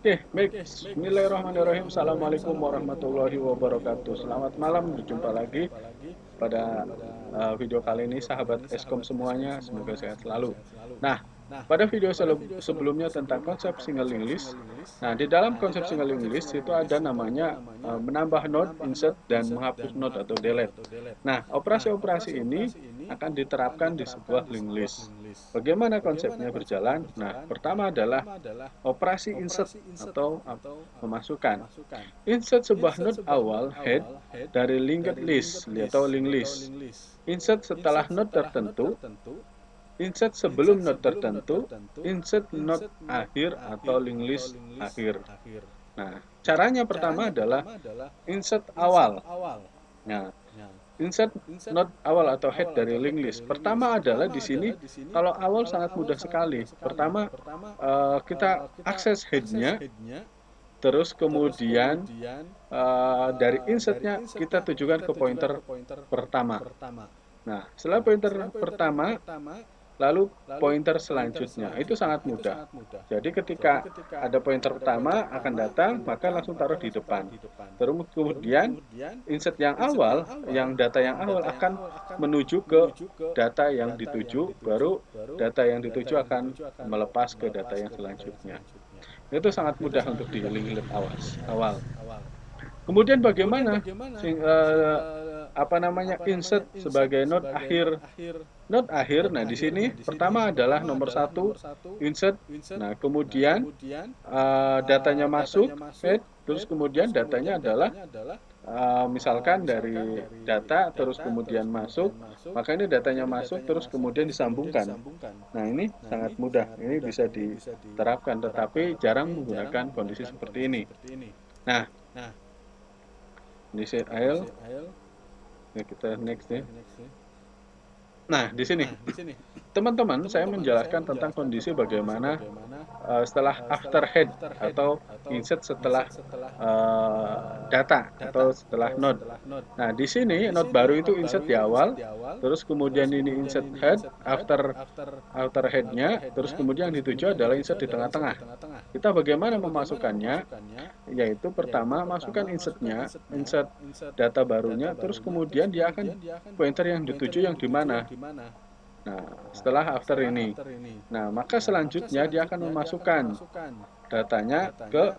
Oke, baik. Bismillahirrahmanirrahim. Assalamualaikum warahmatullahi wabarakatuh. Selamat malam, berjumpa lagi pada video kali ini, sahabat Eskom semuanya. Semoga sehat selalu. Nah, pada video sebelumnya tentang konsep single link list. Nah, di dalam konsep single link list itu ada namanya menambah node, insert, dan menghapus node atau delete. Nah, operasi-operasi ini akan diterapkan di sebuah link list. Bagaimana konsepnya berjalan? Nah, pertama adalah operasi insert atau memasukkan. Insert sebuah node awal head dari linked list atau link list. Insert setelah node tertentu, insert sebelum node tertentu, insert node akhir atau link list akhir. Nah, caranya pertama adalah insert awal. Nah, insert node awal atau head dari link list. Pertama adalah di sini kalau awal sangat mudah sekali. Pertama kita akses headnya, terus kemudian dari insertnya kita tujukan ke pointer pertama. Nah, setelah pointer pertama, lalu pointer selanjutnya. Itu sangat mudah. Jadi ketika ada pointer pertama akan datang, maka langsung taruh di depan. Terus kemudian insert yang awal, yang data yang awal akan menuju ke data yang dituju, baru data yang dituju akan melepas ke data yang selanjutnya. Itu sangat mudah untuk di link awal. Kemudian bagaimana insert sebagai node akhir. Node akhir, nah di sini pertama adalah nomor satu insert. Nah kemudian datanya masuk, terus kemudian datanya adalah misalkan dari data terus kemudian masuk, maka ini datanya masuk terus kemudian disambungkan. Nah ini sangat mudah, ini bisa diterapkan, tetapi jarang menggunakan kondisi seperti ini. Nah, kondisi IL, ya kita next ya. Nah, di sini teman-teman, saya menjelaskan tentang kondisi bagaimana setelah after head atau insert setelah data atau setelah node. Nah, di sini node baru itu insert di awal, terus kemudian ini insert head after headnya, terus kemudian yang dituju adalah insert di tengah-tengah. Kita bagaimana memasukkannya? Yaitu pertama masukkan insertnya, insert data barunya, terus kemudian dia akan pointer yang dituju yang di mana. Nah, setelah after ini. Nah, maka selanjutnya dia akan memasukkan datanya ke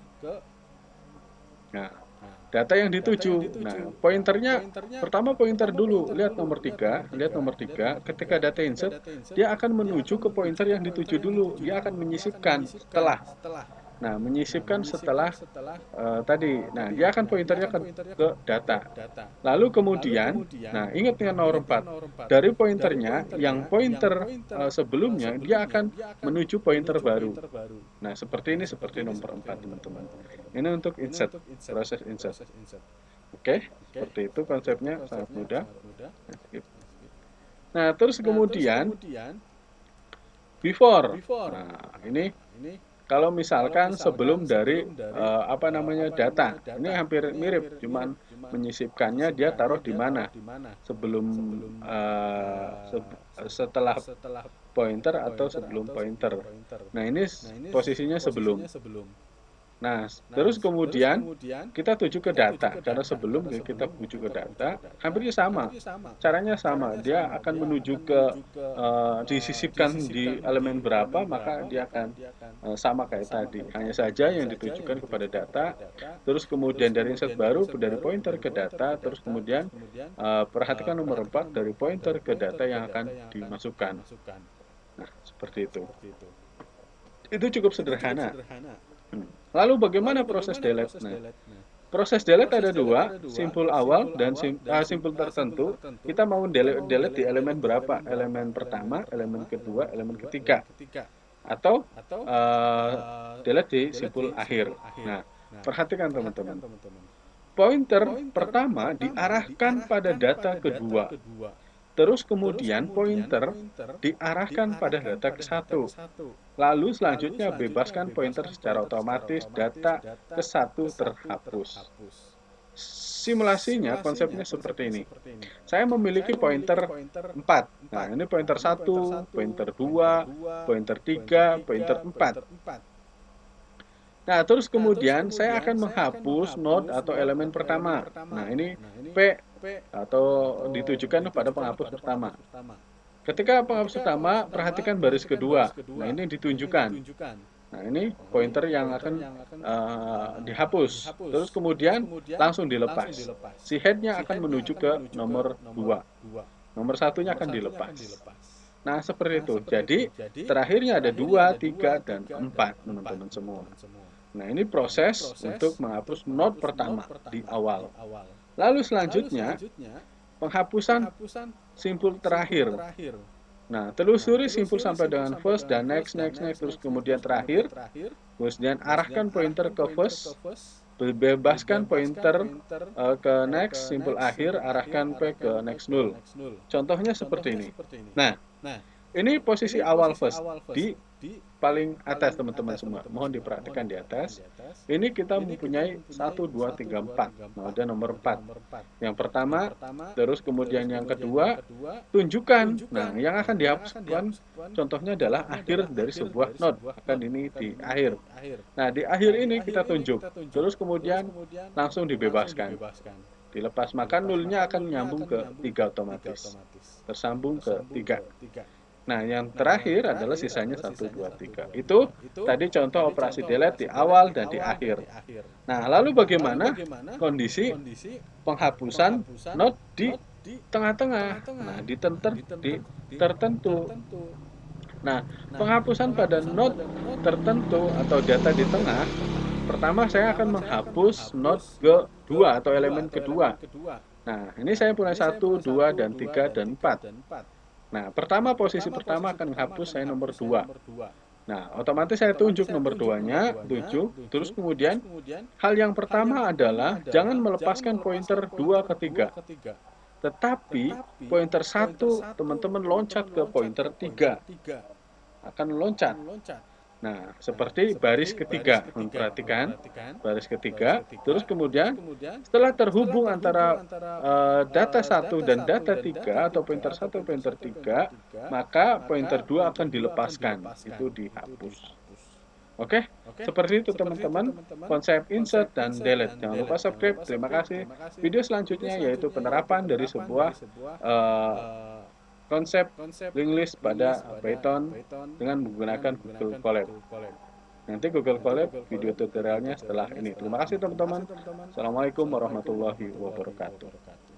data yang dituju. Nah, pointernya pertama pointer dulu. Lihat nomor 3, ketika data insert, dia akan menuju ke pointer yang dituju dulu. Dia akan menyisipkan setelah. Nah, menyisipkan setelah tadi. Nah, dia akan pointernya ke data. Lalu kemudian, nah ingat dengan nomor 4, dari pointernya, yang pointer sebelumnya, dia akan menuju pointer baru. Nah, seperti ini, seperti nomor 4, teman-teman. Ini untuk insert, proses insert. Oke, seperti itu konsepnya, sangat mudah. Nah, terus kemudian, before. Nah, ini kalau misalkan sebelum dari data, ini hampir mirip, cuman menyisipkannya dia taruh di mana sebelum setelah pointer atau sebelum pointer. Nah ini posisinya sebelum. Nah, terus kemudian kita tuju ke data, karena sebelum kita tuju ke data, hampir sama, caranya sama, dia akan menuju ke disisipkan di elemen berapa, maka dia akan sama kayak tadi, hanya saja yang ditujukan kepada data, terus kemudian dari insert baru, dari pointer ke data, terus kemudian perhatikan nomor 4, dari pointer ke data yang akan dimasukkan. Nah, seperti itu. Itu cukup sederhana. Lalu bagaimana proses delete? Nah, proses delete ada dua, simpul awal dan simpul tertentu. Kita mau delete di elemen berapa? Elemen pertama, elemen kedua, elemen ketiga. Atau delete di simpul akhir. Nah, perhatikan teman-teman. Pointer pertama diarahkan pada data kedua. Terus kemudian pointer diarahkan pada data ke satu. Lalu selanjutnya bebaskan pointer secara otomatis, data ke satu terhapus. Simulasinya konsepnya seperti ini. Saya memiliki pointer 4. Nah, ini pointer 1, pointer 2, pointer 3, pointer 4. Nah, terus kemudian saya akan menghapus node atau elemen pertama. Nah, ini P atau ditujukan pada penghapus pertama. Ketika penghapus pertama, perhatikan baris kedua. Nah, ini ditunjukkan. Nah, ini pointer yang akan dihapus. Terus kemudian langsung dilepas. Si headnya akan menuju ke nomor 2. Nomor satunya akan dilepas. Nah, seperti itu. Jadi, terakhirnya ada 2, 3, dan 4, teman-teman semua. Nah, ini proses untuk menghapus node pertama di awal. Lalu selanjutnya, penghapusan simpul terakhir. Nah, telusuri simpul sampai dengan first dan next, terus kemudian terakhir. Kemudian arahkan pointer ke first, bebaskan pointer ke next, simpul akhir, arahkan P ke next null. Contohnya seperti ini. Nah, ini posisi awal first di paling atas teman-teman semua. Mohon diperhatikan di atas. Ini kita mempunyai 1, 2, 3, 4. Nah, ada nomor 4. Yang pertama, terus kemudian yang kedua, tunjukkan. Nah, yang akan dihapuskan contohnya adalah akhir dari sebuah node. Akan ini di akhir. Nah, di akhir ini kita tunjuk. Terus kemudian langsung dibebaskan. Dilepas, maka nulnya akan nyambung ke 3 otomatis. Tersambung ke 3. Nah, yang terakhir adalah sisanya 1, 2, 3. Itu tadi contoh operasi delete di awal dan di akhir. Nah, lalu bagaimana kondisi penghapusan node di tengah-tengah? Nah, di tertentu. Nah, penghapusan pada node tertentu atau data di tengah, pertama saya akan menghapus node kedua atau elemen kedua. Nah, ini saya punya 1, 2, dan 3, dan 4. Nah, posisi pertama akan menghapus saya nomor 2. Nah, otomatis saya tunjuk nomor 2-nya, 7. Terus kemudian, hal yang pertama adalah jangan melepaskan pointer 2 ke 3. Tetapi, pointer 1, teman-teman loncat ke pointer 3. Akan loncat. Nah, seperti baris ketiga, perhatikan baris ketiga, terus kemudian setelah terhubung antara data 1 dan data 3 atau pointer 1 pointer 3, maka pointer 2 akan dilepaskan, itu dihapus. Oke, seperti itu teman-teman, konsep insert dan delete. Jangan lupa subscribe, terima kasih. Video selanjutnya yaitu penerapan dari sebuah uh, konsep linked list pada Python dengan menggunakan Google Colab. Nanti Google Colab video tutorialnya setelah ini. Terima kasih teman-teman. Assalamualaikum warahmatullahi wabarakatuh.